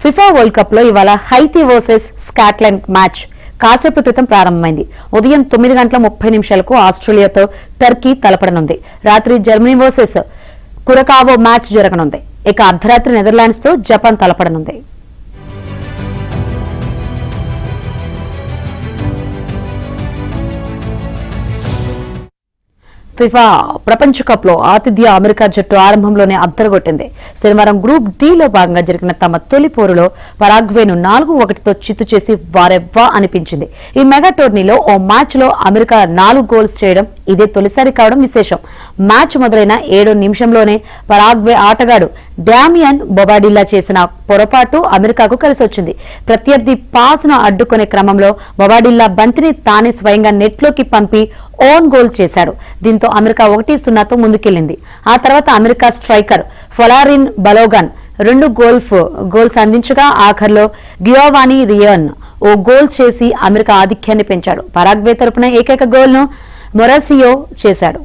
FIFA world cup లో ఇవాళ Haiti versus Scotland match కాసేపు క్రితం ప్రారంభమైంది. ఉదయం 9:30 ఆస్ట్రేలియాతో టర్కీ తలపడనుంది. రాత్రి జర్మనీ వర్సెస్ కురకావో మ్యాచ్ జరగనుంది. ఇక అర్ధరాత్రి నెదర్లాండ్స్ తో జపాన్ తలపడనుంది. ఫిఫా ప్రపంచ కప్ లో ఆతిథ్య అమెరికా జట్టు ఆరంభంలోనే అద్దరగొట్టింది. శనివారం గ్రూప్ డి లో భాగంగా జరిగిన తమ తొలి పోరులో పరాగ్వేను 4-1తో చిత్తు చేసి వారెవ్వా అనిపించింది. ఈ మెగా టోర్నీలో ఓ మ్యాచ్ లో అమెరికా 4 గోల్స్ చేయడం ఇదే తొలిసారి కావడం విశేషం. మ్యాచ్ మొదలైన 7వ నిమిషంలోనే పరాగ్వే ఆటగాడు డామియన్ బొబాడిల్లా చేసిన పొరపాటు అమెరికాకు కలిసొచ్చింది. ప్రత్యర్థి పాస్ ను అడ్డుకునే క్రమంలో బొబాడిల్లా బంతిని తానే స్వయంగా నెట్లోకి పంపి ఓన్ గోల్ చేశాడు. దీంతో అమెరికా 1-0తో ముందుకెళ్లింది. ఆ తర్వాత అమెరికా స్ట్రైకర్ ఫొలారిన్ బలోగన్ 2 గోల్స్ అందించగా ఆఖర్లో గియోవానీ రియన్ ఓ గోల్ చేసి అమెరికా ఆధిక్యాన్ని పెంచాడు. పరాగ్వే తరపున ఏకైక గోల్ ను మొరాసియో చేశాడు.